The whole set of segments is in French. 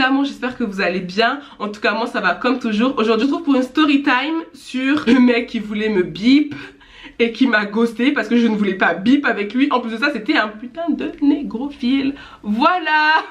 l'amour, j'espère que vous allez bien. En tout cas moi ça va comme toujours. Aujourd'hui je trouve pour une story time sur le mec qui voulait me bip et qui m'a ghosté parce que je ne voulais pas bip avec lui. En plus de ça c'était un putain de négrophile. Voilà.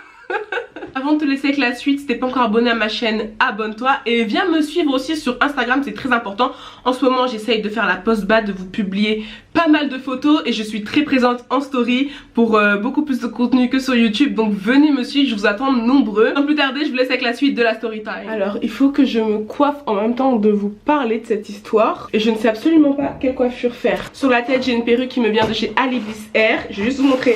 Avant de te laisser avec la suite, si t'es pas encore abonné à ma chaîne, abonne-toi et viens me suivre aussi sur Instagram, c'est très important. En ce moment j'essaye de faire la post-bad, de vous publier pas mal de photos et je suis très présente en story pour beaucoup plus de contenu que sur YouTube. Donc venez me suivre, je vous attends nombreux. Sans plus tarder, je vous laisse avec la suite de la story time. Alors il faut que je me coiffe en même temps de vous parler de cette histoire et je ne sais absolument pas quelle coiffure faire. Sur la tête j'ai une perruque qui me vient de chez Alivis Air. Je vais juste vous montrer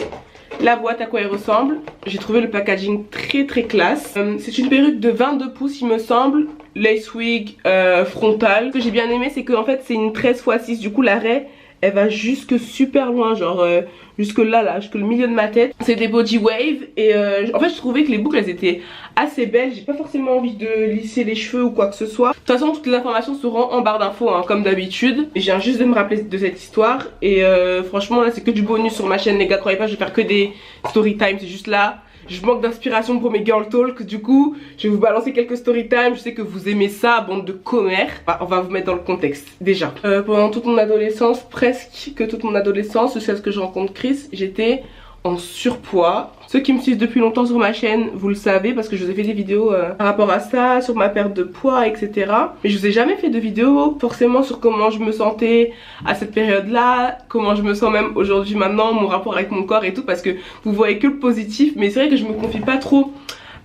la boîte à quoi elle ressemble. J'ai trouvé le packaging très classe. C'est une perruque de 22 pouces il me semble. Lace wig frontale. Ce que j'ai bien aimé c'est qu'en fait c'est une 13x6. Du coup l'arrêt elle va jusque super loin, genre jusque là, jusque le milieu de ma tête. C'est des body wave et en fait je trouvais que les boucles elles étaient assez belles. J'ai pas forcément envie de lisser les cheveux ou quoi que ce soit. De toute façon toutes les informations seront en barre d'infos hein, comme d'habitude. Et je viens juste de me rappeler de cette histoire et franchement là c'est que du bonus sur ma chaîne les gars. Croyez pas je vais faire que des story time, c'est juste là. Je manque d'inspiration pour mes girl talk, du coup je vais vous balancer quelques story time. Je sais que vous aimez ça, bande de commères. On va vous mettre dans le contexte déjà. Pendant toute mon adolescence, presque que toute mon adolescence, jusqu'à ce que je rencontre Chris, j'étais en surpoids. Ceux qui me suivent depuis longtemps sur ma chaîne, vous le savez parce que je vous ai fait des vidéos par rapport à ça, sur ma perte de poids, etc. Mais je vous ai jamais fait de vidéo forcément sur comment je me sentais à cette période-là, comment je me sens même aujourd'hui maintenant, mon rapport avec mon corps et tout, parce que vous voyez que le positif. Mais c'est vrai que je me confie pas trop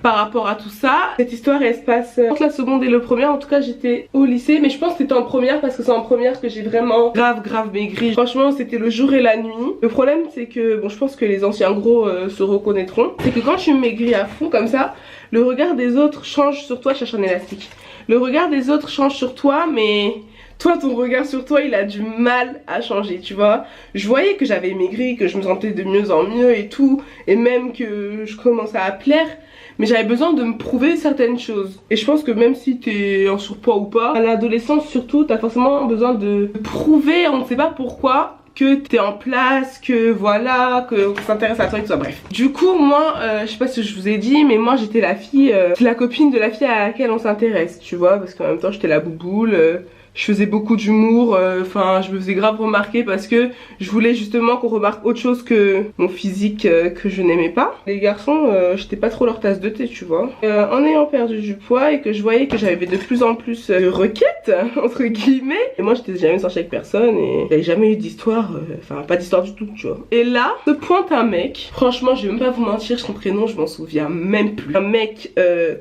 par rapport à tout ça. Cette histoire elle se passe entre la seconde et le première. En tout cas j'étais au lycée, mais je pense que c'était en première parce que c'est en première que j'ai vraiment grave maigri. Franchement c'était le jour et la nuit. Le problème c'est que, bon je pense que les anciens gros se reconnaîtront, c'est que quand je suis maigrie à fond comme ça, le regard des autres change sur toi. Je cherche un élastique. Le regard des autres change sur toi, mais toi ton regard sur toi il a du mal à changer, tu vois. Je voyais que j'avais maigri, que je me sentais de mieux en mieux et tout, et même que je commençais à plaire, mais j'avais besoin de me prouver certaines choses. Et je pense que même si t'es en surpoids ou pas, à l'adolescence surtout, t'as forcément besoin de prouver, on ne sait pas pourquoi, que t'es en place, que voilà, qu'on s'intéresse à toi et tout ça, bref. Du coup moi, je sais pas si je vous ai dit, mais moi j'étais la fille, la copine de la fille à laquelle on s'intéresse, tu vois, parce qu'en même temps j'étais la bouboule. Je faisais beaucoup d'humour, enfin je me faisais grave remarquer parce que je voulais justement qu'on remarque autre chose que mon physique que je n'aimais pas. Les garçons, j'étais pas trop leur tasse de thé, tu vois. En ayant perdu du poids et que je voyais que j'avais de plus en plus de requêtes, entre guillemets, et moi j'étais jamais sortie avec personne et j'avais jamais eu d'histoire, enfin pas d'histoire du tout, tu vois. Et là, se pointe un mec, franchement je vais même pas vous mentir, son prénom je m'en souviens même plus. Un mec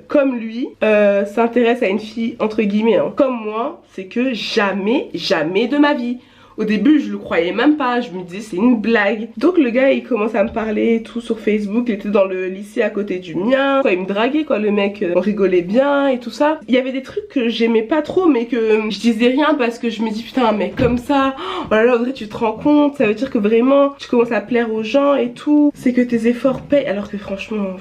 comme lui s'intéresse à une fille, entre guillemets, hein, comme moi, c'est que jamais de ma vie. Au début je le croyais même pas, je me disais c'est une blague. Donc le gars il commence à me parler et tout sur Facebook, il était dans le lycée à côté du mien, quoi, il me draguait quoi le mec, on rigolait bien et tout ça. Il y avait des trucs que j'aimais pas trop mais que je disais rien parce que je me dis putain un mec comme ça, oh là là Audrey tu te rends compte, ça veut dire que vraiment tu commences à plaire aux gens et tout, c'est que tes efforts payent, alors que franchement...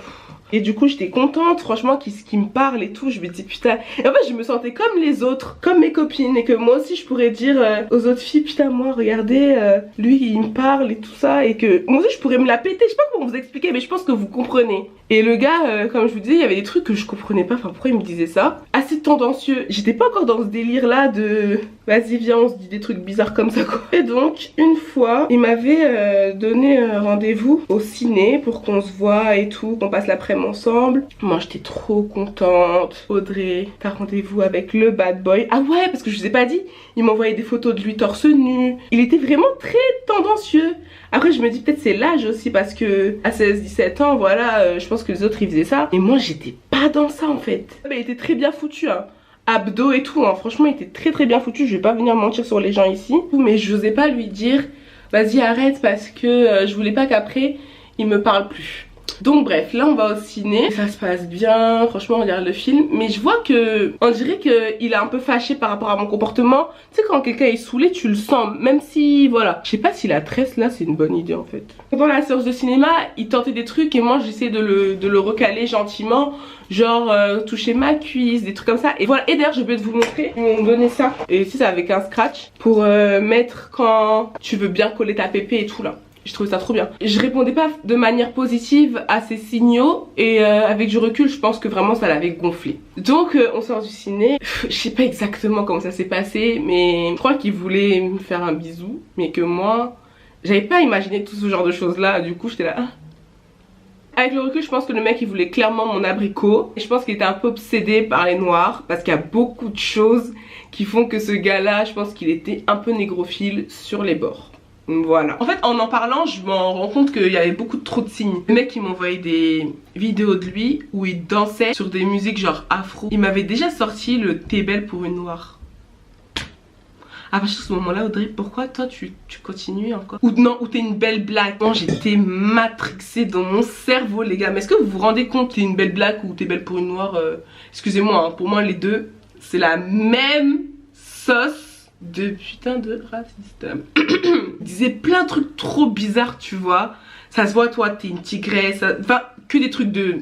Et du coup j'étais contente franchement qu'il me parle et tout. Je me dis putain. Et en fait je me sentais comme les autres, comme mes copines. Et que moi aussi je pourrais dire aux autres filles putain moi regardez lui il me parle et tout ça. Et que moi aussi je pourrais me la péter. Je sais pas comment vous expliquer mais je pense que vous comprenez. Et le gars comme je vous disais il y avait des trucs que je comprenais pas. Enfin pourquoi il me disait ça. Assez tendancieux. J'étais pas encore dans ce délire là de vas-y viens on se dit des trucs bizarres comme ça quoi. Et donc une fois il m'avait donné rendez-vous au ciné pour qu'on se voit et tout, qu'on passe l'après-midi ensemble. Moi j'étais trop contente. Audrey, t'as rendez-vous avec le bad boy. Ah ouais parce que je vous ai pas dit, il m'envoyait des photos de lui torse nu. Il était vraiment très tendancieux. Après je me dis peut-être c'est l'âge aussi parce que à 16-17 ans voilà je pense que les autres ils faisaient ça. Et moi j'étais pas dans ça en fait. Mais il était très bien foutu hein. Abdos et tout hein. Franchement il était très bien foutu. Je vais pas venir mentir sur les gens ici. Mais je n'osais pas lui dire vas-y arrête parce que je voulais pas qu'après il me parle plus. Donc bref, là on va au ciné, ça se passe bien, franchement on regarde le film, mais je vois que, on dirait qu'il est un peu fâché par rapport à mon comportement. Tu sais quand quelqu'un est saoulé, tu le sens, même si, voilà. Je sais pas si la tresse là c'est une bonne idée en fait. Pendant la séance de cinéma, il tentait des trucs et moi j'essaie de le recaler gentiment, genre toucher ma cuisse, des trucs comme ça. Et voilà, et d'ailleurs je vais vous montrer, ils m'ont donné ça. Et ici c'est avec un scratch pour mettre quand tu veux bien coller ta pépé et tout là. Je trouvais ça trop bien. Je répondais pas de manière positive à ces signaux et avec du recul je pense que vraiment ça l'avait gonflé. Donc on sort du ciné, je sais pas exactement comment ça s'est passé mais je crois qu'il voulait me faire un bisou mais que moi j'avais pas imaginé tout ce genre de choses là, du coup j'étais là... Avec le recul, je pense que le mec il voulait clairement mon abricot. Et je pense qu'il était un peu obsédé par les noirs. Parce qu'il y a beaucoup de choses qui font que ce gars là, je pense qu'il était un peu négrophile sur les bords. Voilà. En fait, en parlant, je m'en rends compte qu'il y avait beaucoup trop de signes. Le mec il m'envoyait des vidéos de lui où il dansait sur des musiques genre afro. Il m'avait déjà sorti le T'es belle pour une noire. À partir de ce moment-là, Audrey, pourquoi toi tu continues encore? Ou non, ou t'es une belle blague? Moi j'étais matrixée dans mon cerveau les gars. Mais est-ce que vous vous rendez compte t'es une belle blague ou t'es belle pour une noire? Excusez-moi, hein, pour moi les deux, c'est la même sauce de putain de raciste. Il disait plein de trucs trop bizarres tu vois. Ça se voit toi t'es une tigresse. Enfin que des trucs de...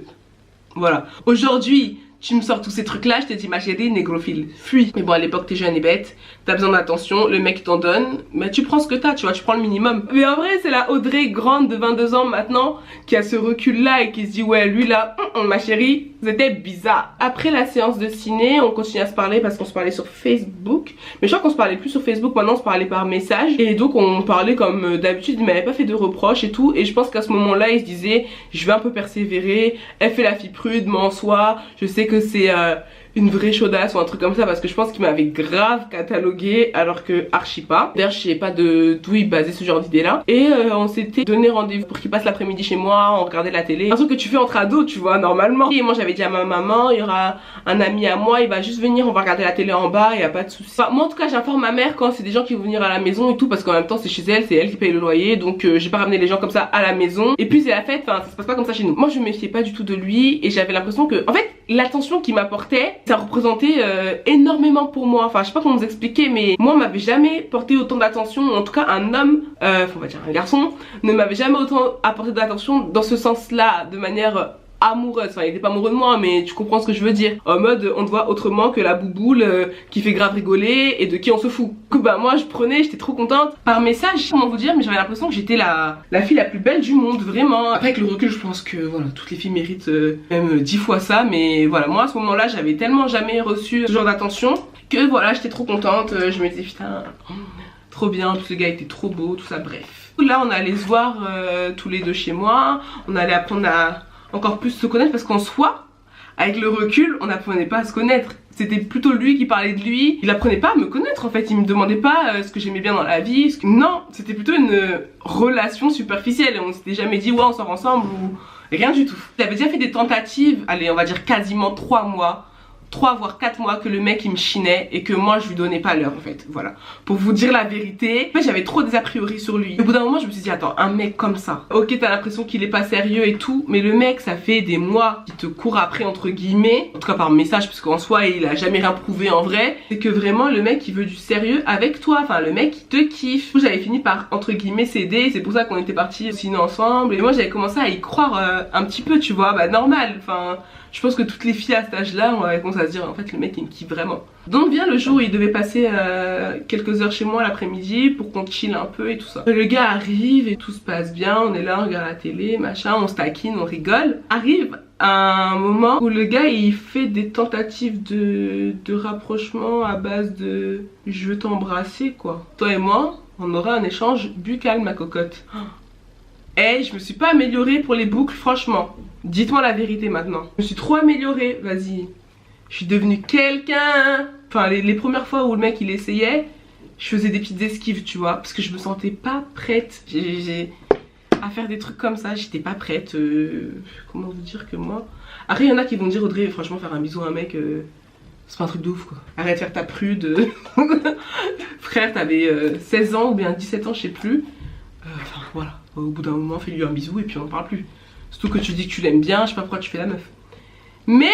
Voilà. Aujourd'hui... Tu me sors tous ces trucs là, je te dis ma chérie, négrophile, fuis. Mais bon à l'époque t'es jeune et bête, t'as besoin d'attention, le mec t'en donne, mais tu prends ce que t'as, tu vois, tu prends le minimum. Mais en vrai c'est la Audrey grande de 22 ans maintenant qui a ce recul là et qui se dit ouais lui là, ma chérie, c'était bizarre. Après la séance de ciné, on continue à se parler parce qu'on se parlait sur Facebook. Mais je crois qu'on se parlait plus sur Facebook, maintenant on se parlait par message. Et donc on parlait comme d'habitude, il m'avait pas fait de reproches et tout. Et je pense qu'à ce moment là il se disait je vais un peu persévérer, elle fait la fille prude, mais en soi je sais que c'est une vraie chaudasse ou un truc comme ça parce que je pense qu'il m'avait grave catalogué alors que archi pas. D'ailleurs je sais pas d'où il basait ce genre d'idée là. Et on s'était donné rendez-vous pour qu'il passe l'après-midi chez moi, on regardait la télé. Un truc que tu fais entre ados tu vois normalement. Et moi j'avais dit à ma maman il y aura un ami à moi, il va juste venir, on va regarder la télé en bas, y a pas de soucis. Enfin, moi en tout cas j'informe ma mère quand c'est des gens qui vont venir à la maison et tout parce qu'en même temps c'est chez elle, c'est elle qui paye le loyer. Donc j'ai pas ramené les gens comme ça à la maison. Et puis c'est la fête, enfin ça se passe pas comme ça chez nous. Moi je me méfiais pas du tout de lui et j'avais l'impression que en fait l'attention qu'il m'apportait ça représentait énormément pour moi. Enfin je sais pas comment vous expliquer mais moi on m'avait jamais porté autant d'attention, en tout cas un homme, on va dire un garçon, ne m'avait jamais autant apporté d'attention dans ce sens là, de manière amoureuse. Enfin il était pas amoureux de moi mais tu comprends ce que je veux dire. En mode on te voit autrement que la bouboule qui fait grave rigoler et de qui on se fout. Du coup bah moi je prenais, j'étais trop contente. Par message, je sais pas comment vous dire mais j'avais l'impression que j'étais la fille la plus belle du monde vraiment. Après avec le recul je pense que voilà toutes les filles méritent même 10 fois ça. Mais voilà moi à ce moment là j'avais tellement jamais reçu ce genre d'attention que voilà j'étais trop contente. Je me disais putain trop bien, tout ce gars était trop beau, tout ça bref. Là on allait se voir tous les deux chez moi. On allait apprendre à encore plus se connaître parce qu'en soi avec le recul on n'apprenait pas à se connaître, c'était plutôt lui qui parlait de lui, il apprenait pas à me connaître en fait, il me demandait pas ce que j'aimais bien dans la vie, non c'était plutôt une relation superficielle et on s'était jamais dit ouais on sort ensemble ou rien du tout. J'avais déjà fait des tentatives, allez on va dire quasiment 3 mois 3 voire 4 mois que le mec il me chinait et que moi je lui donnais pas l'heure en fait, voilà. Pour vous dire la vérité, en fait j'avais trop des a priori sur lui. Au bout d'un moment je me suis dit attends, un mec comme ça, ok t'as l'impression qu'il est pas sérieux et tout, mais le mec ça fait des mois qu'il te court après entre guillemets, en tout cas par message parce qu'en soi il a jamais rien prouvé en vrai, c'est que vraiment le mec il veut du sérieux avec toi, enfin le mec il te kiffe. J'avais fini par entre guillemets céder, c'est pour ça qu'on était partis ciné ensemble et moi j'avais commencé à y croire un petit peu tu vois, bah normal, enfin je pense que toutes les filles à cet âge là on avait commencé à se dire en fait le mec il me kiffe vraiment. Donc vient le jour où il devait passer quelques heures chez moi l'après-midi pour qu'on chill un peu et tout ça. Le gars arrive et tout se passe bien, on est là, on regarde la télé, machin, on se taquine, on rigole. Arrive un moment où le gars il fait des tentatives de rapprochement à base de je veux t'embrasser quoi. Toi et moi on aura un échange buccal ma cocotte. Eh, je me suis pas améliorée pour les boucles franchement. Dites-moi la vérité maintenant. Je me suis trop améliorée, vas-y. Je suis devenue quelqu'un. Enfin les premières fois où le mec il essayait, je faisais des petites esquives tu vois. Parce que je me sentais pas prête. À faire des trucs comme ça, j'étais pas prête. Comment vous dire que moi. Après il y en a qui vont dire Audrey franchement faire un bisou à un mec c'est pas un truc de ouf quoi. Arrête de faire ta prude. Frère t'avais 16 ans ou bien 17 ans je sais plus. Enfin voilà. Au bout d'un moment fais-lui un bisou et puis on en parle plus. Surtout que tu dis que tu l'aimes bien, je sais pas pourquoi tu fais la meuf. Mais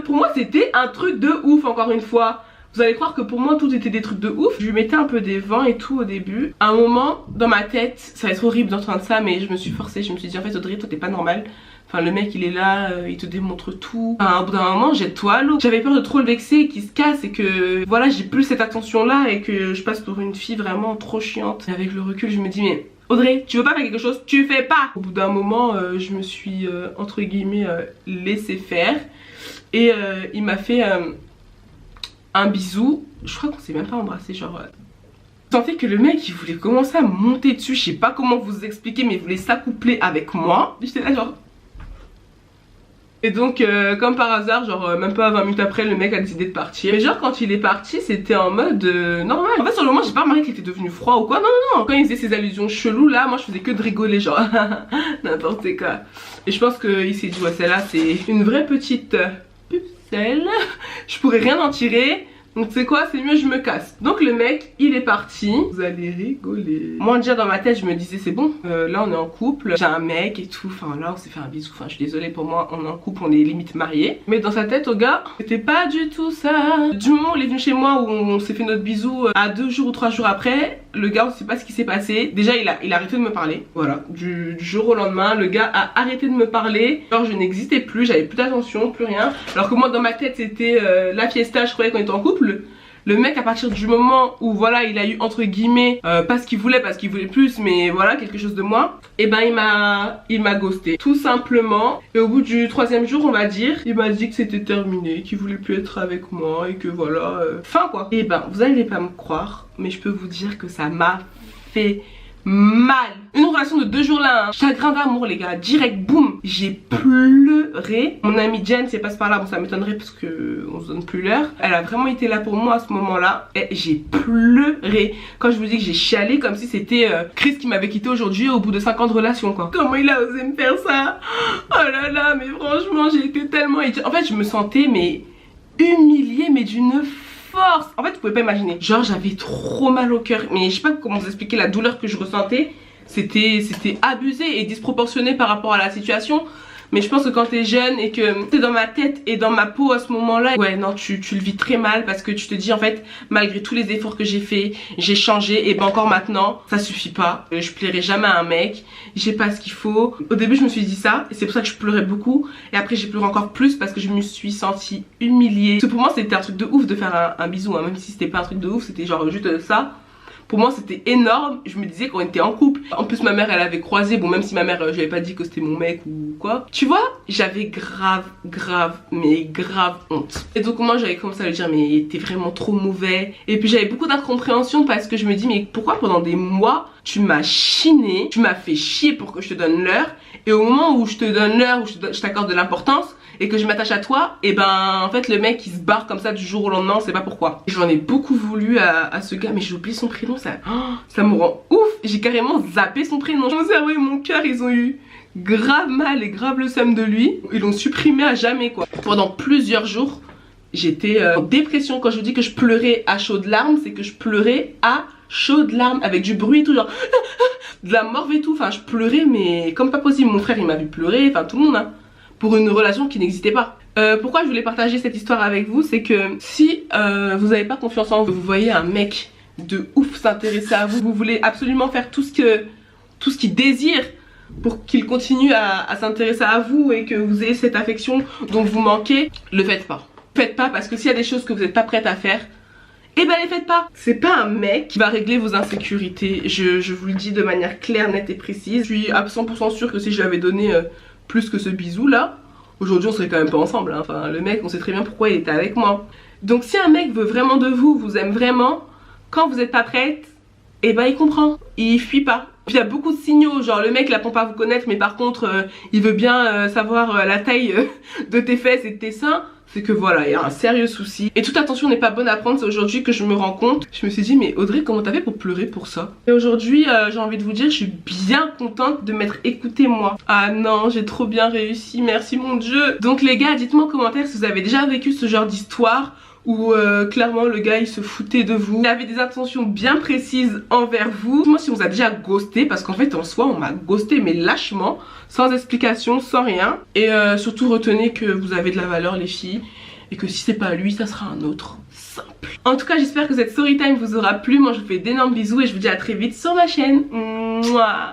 pour moi c'était un truc de ouf encore une fois. Vous allez croire que pour moi tout était des trucs de ouf. Je lui mettais un peu des vents et tout au début. À un moment dans ma tête, ça va être horrible d'entendre ça mais je me suis forcée, je me suis dit en fait Audrey toi t'es pas normal. Enfin le mec il est là, il te démontre tout. Enfin, au bout d'un moment jette-toi à l'eau. J'avais peur de trop le vexer, qu'il se casse et que voilà j'ai plus cette attention là et que je passe pour une fille vraiment trop chiante. Et avec le recul je me dis mais Audrey, tu veux pas faire quelque chose, tu fais pas. Au bout d'un moment, je me suis entre guillemets laissé faire. Et il m'a fait un bisou. Je crois qu'on s'est même pas embrassé, genre... Je sentais que le mec il voulait commencer à me monter dessus. Je sais pas comment vous expliquer, mais il voulait s'accoupler avec moi. J'étais là genre... Et donc comme par hasard, genre même pas 20 minutes après, le mec a décidé de partir. Mais genre quand il est parti, c'était en mode normal. En fait sur le moment j'ai pas remarqué qu'il était devenu froid ou quoi. Non non non. Quand il faisait ses allusions cheloues là, moi je faisais que de rigoler genre n'importe quoi. Et je pense qu'il s'est dit ouais celle-là c'est une vraie petite pucelle. Je pourrais rien en tirer. Donc tu sais quoi, c'est mieux je me casse. Donc le mec il est parti. Vous allez rigoler. Moi déjà dans ma tête je me disais c'est bon, là on est en couple, j'ai un mec et tout. Enfin là on s'est fait un bisou, enfin je suis désolée pour moi, on est en couple, on est limite mariés. Mais dans sa tête au gars, c'était pas du tout ça. Du moment où il est venu chez moi, où on s'est fait notre bisou, à 2 jours ou 3 jours après, le gars on sait pas ce qui s'est passé. Déjà il a arrêté de me parler. Voilà, du jour au lendemain le gars a arrêté de me parler. Genre je n'existais plus, j'avais plus d'attention, plus rien. Alors que moi dans ma tête c'était la fiesta, je croyais qu'on était en couple. Le mec à partir du moment où voilà il a eu entre guillemets pas ce qu'il voulait parce qu'il voulait plus mais voilà quelque chose de moi, et ben il m'a ghosté tout simplement. Et au bout du 3e jour on va dire, il m'a dit que c'était terminé, qu'il voulait plus être avec moi et que voilà fin quoi. Et ben vous allez pas me croire mais je peux vous dire que ça m'a fait mal. Une relation de 2 jours là, hein. Chagrin d'amour les gars, direct boum, j'ai pleuré. Mon amie Jen c'est passe par là, bon ça m'étonnerait parce que on se donne plus l'heure. Elle a vraiment été là pour moi à ce moment là et j'ai pleuré. Quand je vous dis que j'ai chialé comme si c'était Chris qui m'avait quitté aujourd'hui au bout de 5 ans de relation quoi. Comment il a osé me faire ça? Oh là là, mais franchement j'ai été tellement... En fait je me sentais mais humiliée mais d'une force. En fait vous pouvez pas imaginer, genre j'avais trop mal au cœur, mais je sais pas comment vous expliquer la douleur que je ressentais. C'était abusé et disproportionné par rapport à la situation. Mais je pense que quand t'es jeune et que t'es dans ma tête et dans ma peau à ce moment là, ouais non tu le vis très mal parce que tu te dis en fait malgré tous les efforts que j'ai fait, j'ai changé et ben encore maintenant ça suffit pas, je plairai jamais à un mec, j'ai pas ce qu'il faut. Au début je me suis dit ça et c'est pour ça que je pleurais beaucoup et après j'ai pleuré encore plus parce que je me suis sentie humiliée. Parce que pour moi c'était un truc de ouf de faire un bisou hein. Même si c'était pas un truc de ouf, c'était genre juste ça. Pour moi c'était énorme, je me disais qu'on était en couple. En plus ma mère elle avait croisé, bon même si ma mère je lui avais pas dit que c'était mon mec ou quoi. Tu vois, j'avais grave honte. Et donc moi j'avais commencé à lui dire mais t'es vraiment trop mauvais. Et puis j'avais beaucoup d'incompréhension parce que je me dis mais pourquoi pendant des mois tu m'as chiné, tu m'as fait chier pour que je te donne l'heure. Et au moment où je te donne l'heure, où je t'accorde de l'importance et que je m'attache à toi, et ben en fait le mec il se barre comme ça du jour au lendemain, on sait pas pourquoi. J'en ai beaucoup voulu à ce gars mais j'ai oublié son prénom, ça me rend ouf. J'ai carrément zappé son prénom. Mon cerveau et mon cœur ils ont eu grave mal et grave le seum de lui. Ils l'ont supprimé à jamais quoi. Pendant plusieurs jours j'étais en dépression. Quand je vous dis que je pleurais à chaudes larmes, c'est que je pleurais à chaudes larmes avec du bruit et tout, genre de la morve et tout. Enfin je pleurais mais comme pas possible. Mon frère il m'a vu pleurer, enfin tout le monde hein, pour une relation qui n'existait pas. Pourquoi je voulais partager cette histoire avec vous, c'est que si vous n'avez pas confiance en vous, vous voyez un mec de ouf s'intéresser à vous, vous voulez absolument faire tout ce qu'il désire pour qu'il continue à s'intéresser à vous et que vous ayez cette affection dont vous manquez, le faites pas. Faites pas parce que s'il y a des choses que vous n'êtes pas prête à faire, et ben les faites pas. C'est pas un mec qui va régler vos insécurités, je vous le dis de manière claire, nette et précise. Je suis à 100% sûre que si je lui avais donné plus que ce bisou là, aujourd'hui on serait quand même pas ensemble hein. Enfin le mec on sait très bien pourquoi il était avec moi. Donc si un mec veut vraiment de vous, vous aime vraiment, quand vous n'êtes pas prête, et ben il comprend, il fuit pas. Puis il y a beaucoup de signaux, genre le mec il apprend pas à vous connaître mais par contre il veut bien savoir la taille de tes fesses et de tes seins. C'est que voilà, il y a un sérieux souci. Et toute attention n'est pas bonne à prendre, c'est aujourd'hui que je me rends compte. Je me suis dit mais Audrey comment t'as fait pour pleurer pour ça? Et aujourd'hui j'ai envie de vous dire, je suis bien contente de m'être écoutée moi. Ah non, j'ai trop bien réussi, merci mon Dieu. Donc les gars, dites-moi en commentaire si vous avez déjà vécu ce genre d'histoire où clairement le gars il se foutait de vous, il avait des intentions bien précises envers vous. Moi si on vous a déjà ghosté, parce qu'en fait en soi on m'a ghosté mais lâchement, sans explication, sans rien. Et surtout retenez que vous avez de la valeur les filles, et que si c'est pas lui ça sera un autre, simple. En tout cas j'espère que cette story time vous aura plu. Moi je vous fais d'énormes bisous et je vous dis à très vite sur ma chaîne. Mouah.